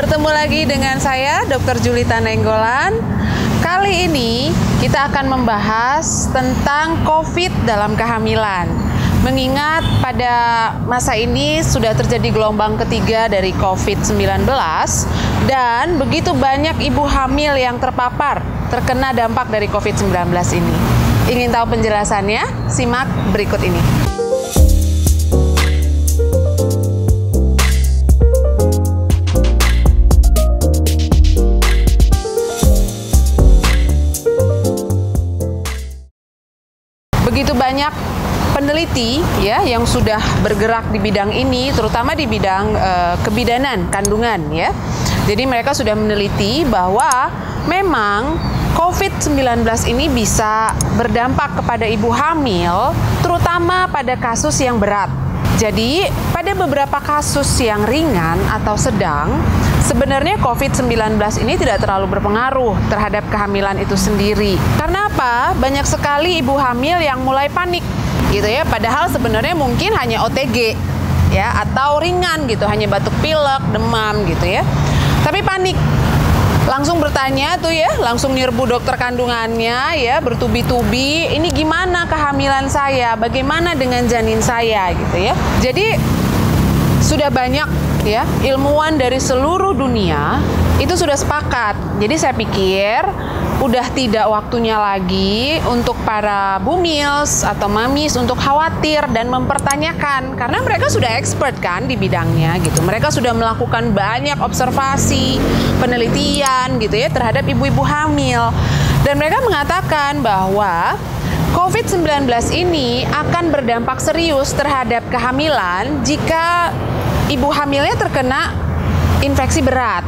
Bertemu lagi dengan saya, Dr. Julita Nainggolan. Kali ini kita akan membahas tentang COVID dalam kehamilan. Mengingat pada masa ini sudah terjadi gelombang ketiga dari COVID-19 dan begitu banyak ibu hamil yang terkena dampak dari COVID-19 ini. Ingin tahu penjelasannya? Simak berikut ini. Begitu banyak peneliti ya yang sudah bergerak di bidang ini, terutama di bidang kebidanan kandungan ya. Jadi mereka sudah meneliti bahwa memang COVID-19 ini bisa berdampak kepada ibu hamil, terutama pada kasus yang berat. Jadi pada beberapa kasus yang ringan atau sedang, sebenarnya COVID-19 ini tidak terlalu berpengaruh terhadap kehamilan itu sendiri. Karena apa? Banyak sekali ibu hamil yang mulai panik gitu ya, padahal sebenarnya mungkin hanya OTG ya, atau ringan gitu, hanya batuk pilek, demam gitu ya. Tapi panik, langsung bertanya tuh ya, langsung nyerbu dokter kandungannya ya, bertubi-tubi, ini gimana kehamilan saya, bagaimana dengan janin saya gitu ya. Jadi sudah banyak ya ilmuwan dari seluruh dunia itu sudah sepakat. Jadi saya pikir udah tidak waktunya lagi untuk para bumils atau mamis untuk khawatir dan mempertanyakan, karena mereka sudah expert kan di bidangnya gitu. Mereka sudah melakukan banyak observasi, penelitian gitu ya terhadap ibu-ibu hamil, dan mereka mengatakan bahwa COVID-19 ini akan berdampak serius terhadap kehamilan jika ibu hamilnya terkena infeksi berat.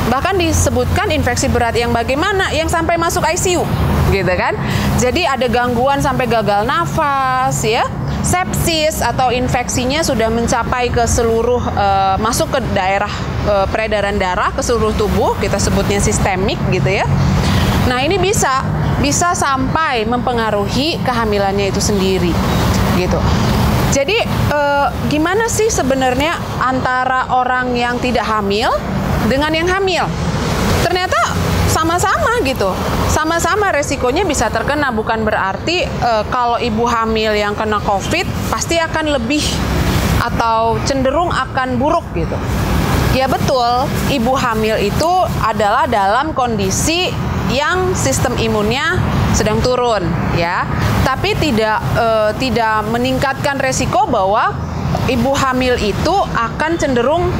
Bahkan disebutkan infeksi berat yang bagaimana? Yang sampai masuk ICU, gitu kan? Jadi ada gangguan sampai gagal nafas, ya, sepsis atau infeksinya sudah mencapai ke seluruh, masuk ke daerah peredaran darah ke seluruh tubuh, kita sebutnya sistemik, gitu ya. Nah ini bisa sampai mempengaruhi kehamilannya itu sendiri, gitu. Jadi gimana sih sebenarnya antara orang yang tidak hamil dengan yang hamil? Ternyata sama-sama gitu, sama-sama resikonya bisa terkena. Bukan berarti kalau ibu hamil yang kena COVID pasti akan lebih atau cenderung akan buruk gitu. Ya betul, ibu hamil itu adalah dalam kondisi yang sistem imunnya sedang turun ya, tapi tidak meningkatkan resiko bahwa ibu hamil itu akan cenderung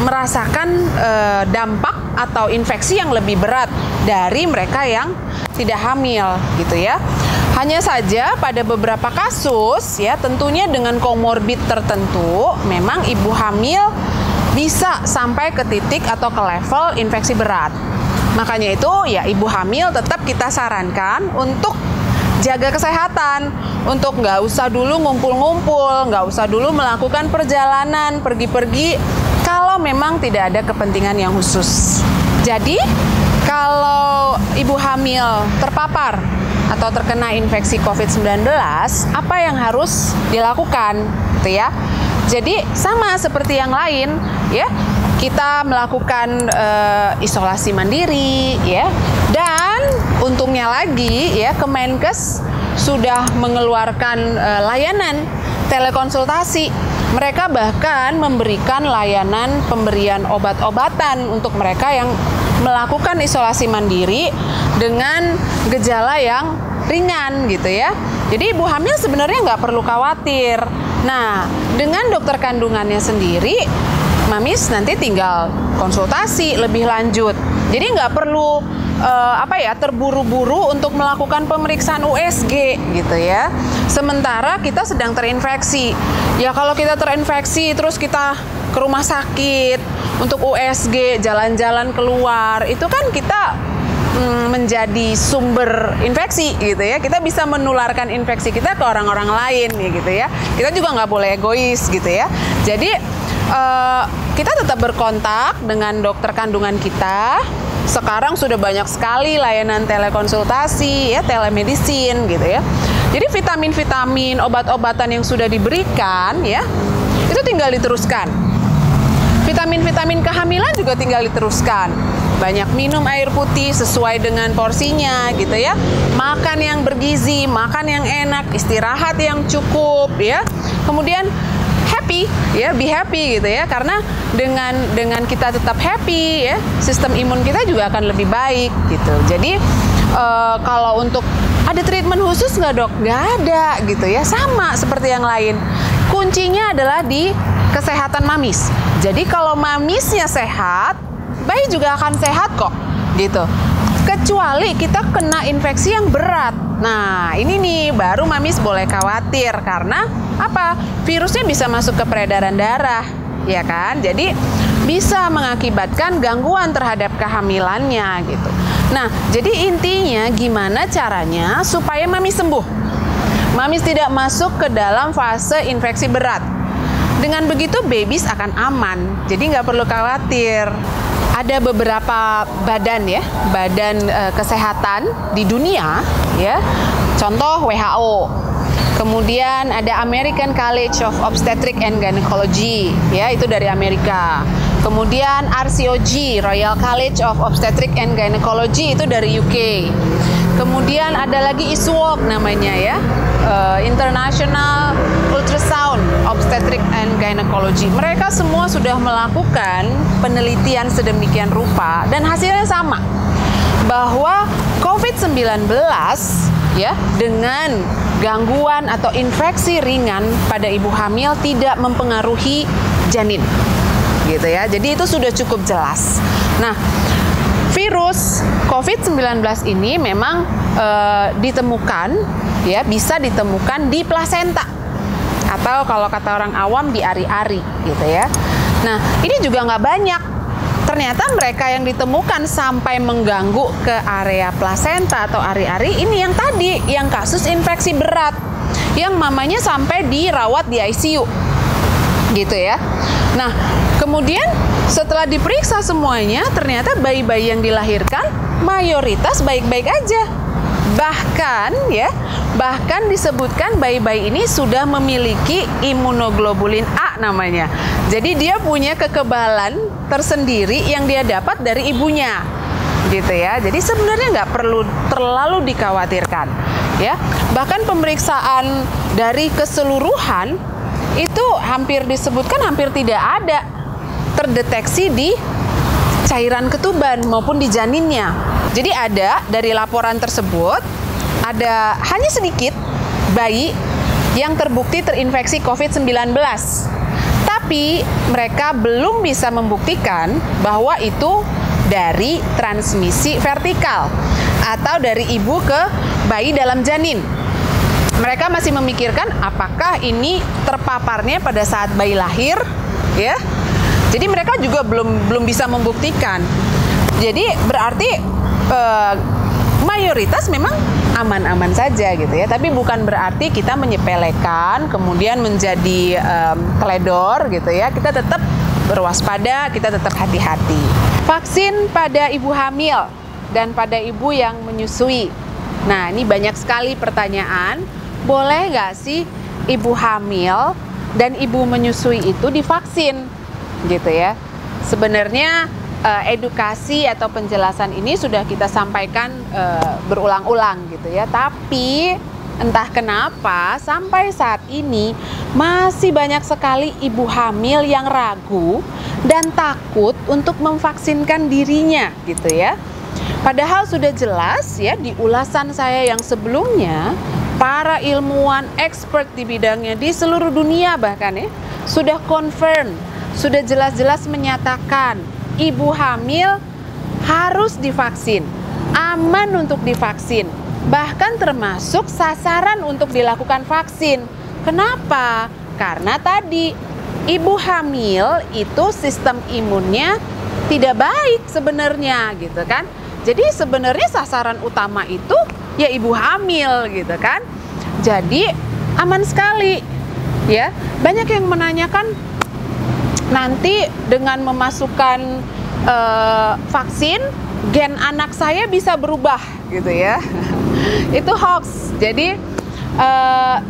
merasakan dampak atau infeksi yang lebih berat dari mereka yang tidak hamil gitu ya. Hanya saja pada beberapa kasus ya, tentunya dengan komorbid tertentu, memang ibu hamil bisa sampai ke titik atau ke level infeksi berat. Makanya itu ya ibu hamil tetap kita sarankan untuk jaga kesehatan, untuk nggak usah dulu ngumpul-ngumpul, nggak usah dulu melakukan perjalanan, pergi-pergi kalau memang tidak ada kepentingan yang khusus. Jadi kalau ibu hamil terpapar atau terkena infeksi COVID-19, apa yang harus dilakukan gitu ya? Jadi sama seperti yang lain ya, kita melakukan isolasi mandiri ya, dan untungnya lagi ya Kemenkes sudah mengeluarkan layanan telekonsultasi. Mereka bahkan memberikan layanan pemberian obat-obatan untuk mereka yang melakukan isolasi mandiri dengan gejala yang ringan gitu ya. Jadi ibu hamil sebenarnya nggak perlu khawatir. Nah, dengan dokter kandungannya sendiri, mamis nanti tinggal konsultasi lebih lanjut. Jadi nggak perlu terburu-buru untuk melakukan pemeriksaan USG gitu ya. Sementara kita sedang terinfeksi. Ya kalau kita terinfeksi terus kita ke rumah sakit untuk USG, jalan-jalan keluar, itu kan kita menjadi sumber infeksi gitu ya. Kita bisa menularkan infeksi kita ke orang-orang lain gitu ya. Kita juga nggak boleh egois gitu ya. Jadi kita tetap berkontak dengan dokter kandungan kita. Sekarang sudah banyak sekali layanan telekonsultasi ya, telemedicine gitu ya. Jadi vitamin-vitamin, obat-obatan yang sudah diberikan ya, itu tinggal diteruskan. vitamin-vitamin kehamilan juga tinggal diteruskan. Banyak minum air putih sesuai dengan porsinya gitu ya. Makan yang bergizi, makan yang enak, istirahat yang cukup ya. Kemudian happy ya, be happy gitu ya. Karena dengan kita tetap happy ya, sistem imun kita juga akan lebih baik gitu. Jadi kalau untuk ada treatment khusus nggak dok? Nggak ada gitu ya, sama seperti yang lain. Kuncinya adalah di kesehatan mamis. Jadi kalau mamisnya sehat, bayi juga akan sehat kok gitu. Kecuali kita kena infeksi yang berat. Nah ini nih baru mamis boleh khawatir. Karena apa? Virusnya bisa masuk ke peredaran darah, ya kan? Jadi bisa mengakibatkan gangguan terhadap kehamilannya gitu. Nah jadi intinya gimana caranya supaya mamis sembuh, mamis tidak masuk ke dalam fase infeksi berat. Dengan begitu babies akan aman, jadi nggak perlu khawatir. Ada beberapa badan ya, badan kesehatan di dunia ya. Contoh WHO. Kemudian ada American College of Obstetrics and Gynecology ya, itu dari Amerika. Kemudian RCOG, Royal College of Obstetrics and Gynecology, itu dari UK. Kemudian ada lagi ISWOG namanya ya, International Ultrasound Obstetrics and Gynecology. Mereka semua sudah melakukan penelitian sedemikian rupa dan hasilnya sama, bahwa COVID-19 ya dengan gangguan atau infeksi ringan pada ibu hamil tidak mempengaruhi janin gitu ya. Jadi itu sudah cukup jelas. Nah, virus COVID-19 ini memang ditemukan ya, bisa ditemukan di plasenta atau kalau kata orang awam di ari-ari gitu ya. Nah, ini juga nggak banyak. Ternyata mereka yang ditemukan sampai mengganggu ke area plasenta atau ari-ari ini yang tadi, yang kasus infeksi berat, yang mamanya sampai dirawat di ICU gitu ya. Nah, kemudian setelah diperiksa semuanya, ternyata bayi-bayi yang dilahirkan mayoritas baik-baik aja. Bahkan ya, bahkan disebutkan bayi-bayi ini sudah memiliki imunoglobulin A namanya. Jadi dia punya kekebalan tersendiri yang dia dapat dari ibunya gitu ya. Jadi sebenarnya nggak perlu terlalu dikhawatirkan ya. Bahkan pemeriksaan dari keseluruhan itu hampir disebutkan hampir tidak ada terdeteksi di cairan ketuban maupun di janinnya. Jadi ada dari laporan tersebut, ada hanya sedikit bayi yang terbukti terinfeksi COVID-19. Tapi mereka belum bisa membuktikan bahwa itu dari transmisi vertikal atau dari ibu ke bayi dalam janin. Mereka masih memikirkan apakah ini terpaparnya pada saat bayi lahir, ya. Jadi mereka juga belum bisa membuktikan. Jadi berarti mayoritas memang aman-aman saja gitu ya. Tapi bukan berarti kita menyepelekan, kemudian menjadi teledor gitu ya. Kita tetap berwaspada, kita tetap hati-hati. Vaksin pada ibu hamil dan pada ibu yang menyusui. Nah, ini banyak sekali pertanyaan. Boleh nggak sih ibu hamil dan ibu menyusui itu divaksin? Gitu ya. Sebenarnya edukasi atau penjelasan ini sudah kita sampaikan berulang-ulang gitu ya. Tapi entah kenapa sampai saat ini masih banyak sekali ibu hamil yang ragu dan takut untuk memvaksinkan dirinya gitu ya. Padahal sudah jelas ya di ulasan saya yang sebelumnya, para ilmuwan expert di bidangnya di seluruh dunia bahkan ya sudah confirm, sudah jelas-jelas menyatakan ibu hamil harus divaksin, aman untuk divaksin, bahkan termasuk sasaran untuk dilakukan vaksin. Kenapa? Karena tadi ibu hamil itu sistem imunnya tidak baik sebenarnya gitu kan. Jadi sebenarnya sasaran utama itu ya ibu hamil gitu kan. Jadi aman sekali ya. Banyak yang menanyakan nanti dengan memasukkan vaksin gen anak saya bisa berubah gitu ya. Itu hoax. Jadi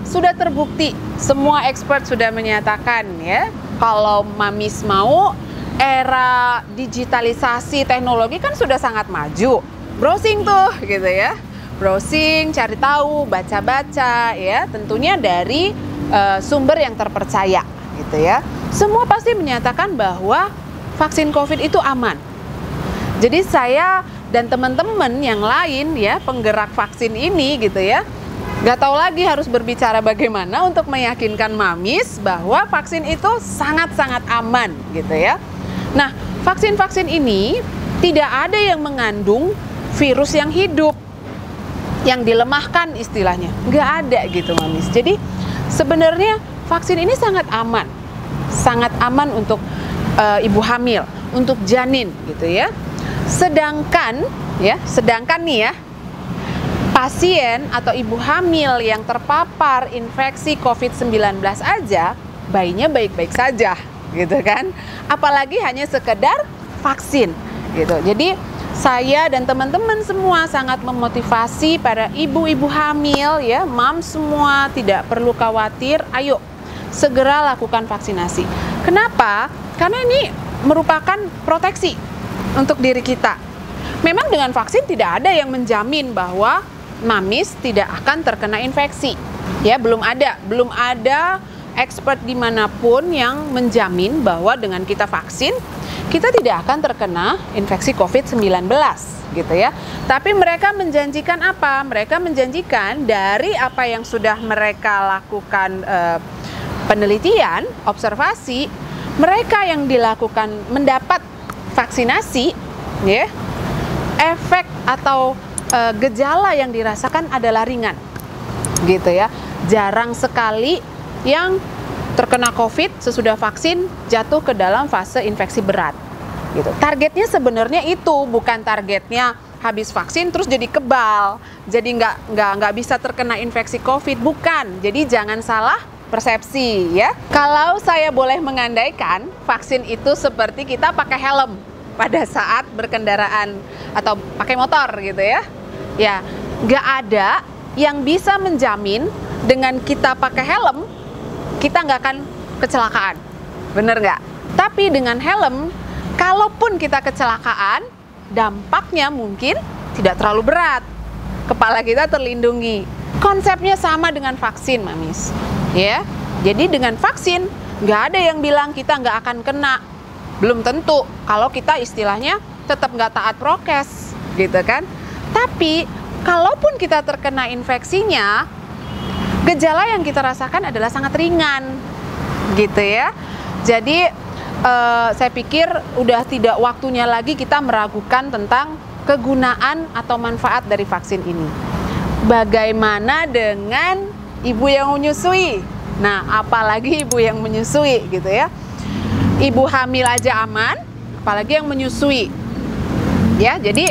sudah terbukti, semua expert sudah menyatakan ya, kalau mamis mau era digitalisasi teknologi kan sudah sangat maju. Browsing tuh gitu ya. Browsing, cari tahu, baca-baca ya, tentunya dari sumber yang terpercaya gitu ya. Semua pasti menyatakan bahwa vaksin COVID itu aman. Jadi saya dan teman-teman yang lain ya, penggerak vaksin ini gitu ya, nggak tahu lagi harus berbicara bagaimana untuk meyakinkan Mamis bahwa vaksin itu sangat-sangat aman gitu ya. Nah, vaksin-vaksin ini tidak ada yang mengandung virus yang hidup, yang dilemahkan istilahnya. Nggak ada gitu Mamis. Jadi sebenarnya vaksin ini sangat aman untuk ibu hamil, untuk janin gitu ya. Sedangkan nih ya, pasien atau ibu hamil yang terpapar infeksi COVID-19 aja, bayinya baik-baik saja gitu kan. Apalagi hanya sekedar vaksin gitu. Jadi saya dan teman-teman semua sangat memotivasi para ibu-ibu hamil ya, semua tidak perlu khawatir, ayo segera lakukan vaksinasi. Kenapa? Karena ini merupakan proteksi untuk diri kita. Memang dengan vaksin tidak ada yang menjamin bahwa Mamis tidak akan terkena infeksi. Ya, belum ada expert dimanapun yang menjamin bahwa dengan kita vaksin kita tidak akan terkena infeksi COVID-19 gitu ya. Tapi mereka menjanjikan apa? Mereka menjanjikan dari apa yang sudah mereka lakukan penelitian, observasi, mereka yang dilakukan mendapat vaksinasi ya, efek atau gejala yang dirasakan adalah ringan gitu ya. Jarang sekali yang terkena COVID sesudah vaksin jatuh ke dalam fase infeksi berat gitu. Targetnya sebenarnya itu bukan targetnya habis vaksin terus jadi kebal, jadi nggak bisa terkena infeksi COVID, bukan. Jadi jangan salah persepsi ya. Kalau saya boleh mengandaikan, vaksin itu seperti kita pakai helm pada saat berkendaraan atau pakai motor gitu ya. Ya, nggak ada yang bisa menjamin dengan kita pakai helm kita nggak akan kecelakaan, bener nggak? Tapi dengan helm, kalaupun kita kecelakaan, dampaknya mungkin tidak terlalu berat. Kepala kita terlindungi. Konsepnya sama dengan vaksin, Mamis. Ya, jadi dengan vaksin nggak ada yang bilang kita nggak akan kena. Belum tentu. Kalau kita istilahnya tetap nggak taat prokes, gitu kan? Tapi kalaupun kita terkena infeksinya, gejala yang kita rasakan adalah sangat ringan, gitu ya. Jadi saya pikir udah tidak waktunya lagi kita meragukan tentang kegunaan atau manfaat dari vaksin ini. Bagaimana dengan ibu yang menyusui? Nah, apalagi ibu yang menyusui, gitu ya. Ibu hamil aja aman, apalagi yang menyusui. Ya, jadi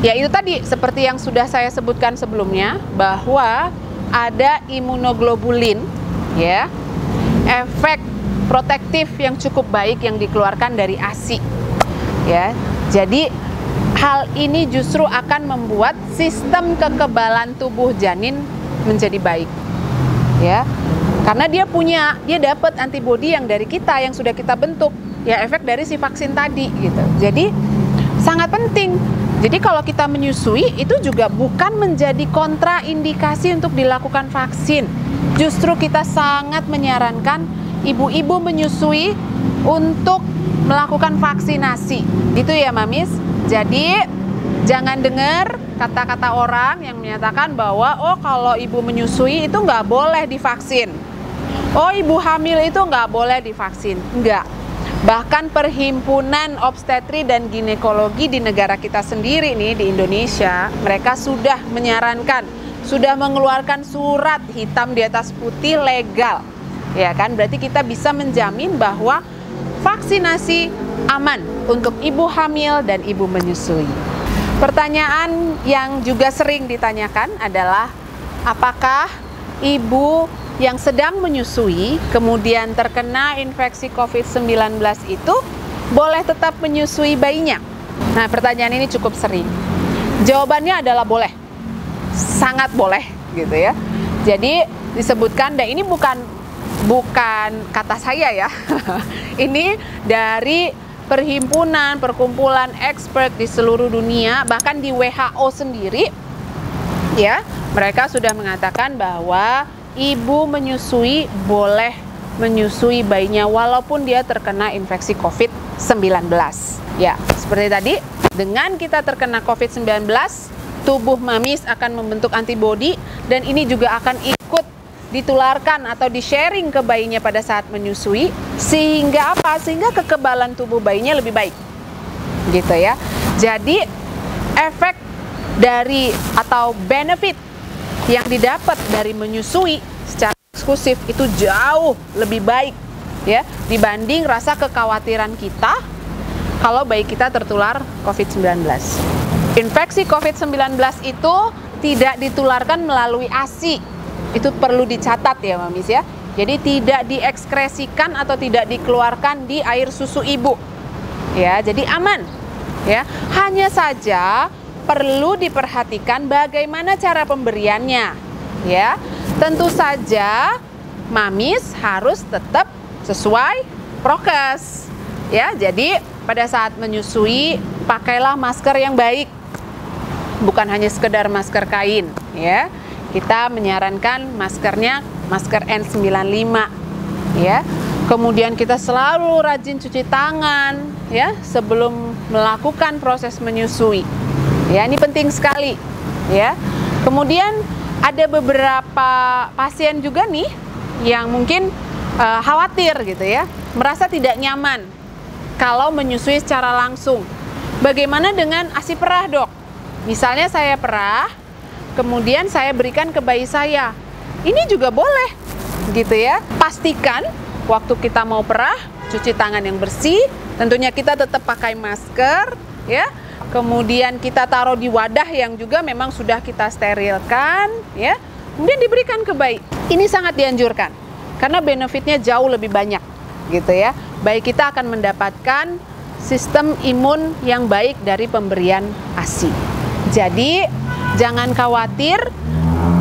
ya itu tadi seperti yang sudah saya sebutkan sebelumnya bahwa ada imunoglobulin ya, efek protektif yang cukup baik yang dikeluarkan dari ASI ya. Jadi hal ini justru akan membuat sistem kekebalan tubuh janin menjadi baik ya. Karena dia dapat antibodi yang dari kita yang sudah kita bentuk ya, efek dari si vaksin tadi gitu. Jadi sangat penting. Jadi kalau kita menyusui itu juga bukan menjadi kontraindikasi untuk dilakukan vaksin. Justru kita sangat menyarankan ibu-ibu menyusui untuk melakukan vaksinasi. Itu ya Mamis. Jadi jangan dengar kata-kata orang yang menyatakan bahwa oh kalau ibu menyusui itu nggak boleh divaksin. Oh ibu hamil itu nggak boleh divaksin. Enggak. Bahkan Perhimpunan Obstetri dan Ginekologi di negara kita sendiri nih di Indonesia, mereka sudah menyarankan, sudah mengeluarkan surat hitam di atas putih legal. Ya kan, berarti kita bisa menjamin bahwa vaksinasi aman untuk ibu hamil dan ibu menyusui. Pertanyaan yang juga sering ditanyakan adalah apakah ibu yang sedang menyusui kemudian terkena infeksi COVID-19 itu boleh tetap menyusui bayinya? Nah, pertanyaan ini cukup sering. Jawabannya adalah boleh. Sangat boleh gitu ya. Jadi disebutkan, dan ini bukan bukan kata saya ya. Ini dari perkumpulan expert di seluruh dunia, bahkan di WHO sendiri ya, mereka sudah mengatakan bahwa ibu menyusui boleh menyusui bayinya walaupun dia terkena infeksi COVID-19. Ya, seperti tadi, dengan kita terkena COVID-19, tubuh mamis akan membentuk antibodi dan ini juga akan ikut ditularkan atau di-sharing ke bayinya pada saat menyusui, sehingga apa? Sehingga kekebalan tubuh bayinya lebih baik. Gitu ya. Jadi efek dari atau benefit yang didapat dari menyusui secara eksklusif itu jauh lebih baik ya dibanding rasa kekhawatiran kita kalau bayi kita tertular COVID-19. Infeksi COVID-19 itu tidak ditularkan melalui ASI. Itu perlu dicatat ya mamis ya. Jadi tidak diekskresikan atau tidak dikeluarkan di air susu ibu. Ya, jadi aman. Ya, hanya saja perlu diperhatikan bagaimana cara pemberiannya. Ya, tentu saja mamis harus tetap sesuai prokes. Ya, jadi pada saat menyusui pakailah masker yang baik. Bukan hanya sekedar masker kain, ya. Kita menyarankan maskernya masker N95 ya. Kemudian kita selalu rajin cuci tangan ya sebelum melakukan proses menyusui. Ya, ini penting sekali ya. Kemudian ada beberapa pasien juga nih yang mungkin khawatir gitu ya, merasa tidak nyaman kalau menyusui secara langsung. Bagaimana dengan ASI perah, Dok? Misalnya saya perah, kemudian saya berikan ke bayi saya. Ini juga boleh, gitu ya. Pastikan waktu kita mau perah, cuci tangan yang bersih. Tentunya kita tetap pakai masker, ya. Kemudian kita taruh di wadah yang juga memang sudah kita sterilkan, ya. Kemudian diberikan ke bayi. Ini sangat dianjurkan, karena benefitnya jauh lebih banyak, gitu ya. Bayi kita akan mendapatkan sistem imun yang baik dari pemberian ASI. Jadi jangan khawatir,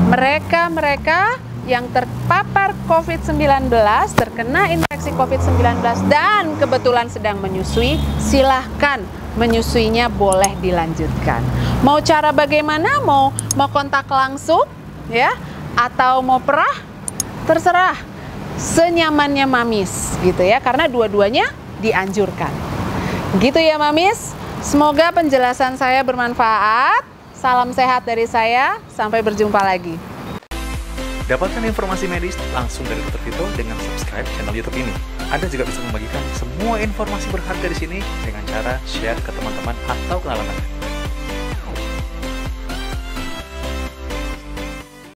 mereka yang terpapar COVID-19, terkena infeksi COVID-19 dan kebetulan sedang menyusui, silahkan menyusuinya boleh dilanjutkan. Mau cara bagaimana? Mau kontak langsung ya, atau mau perah? Terserah, senyamannya mamis gitu ya, karena dua-duanya dianjurkan. Gitu ya mamis, semoga penjelasan saya bermanfaat. Salam sehat dari saya, sampai berjumpa lagi. Dapatkan informasi medis langsung dari Dr. Vito dengan subscribe channel YouTube ini. Anda juga bisa membagikan semua informasi berharga di sini dengan cara share ke teman-teman atau kenalan Anda.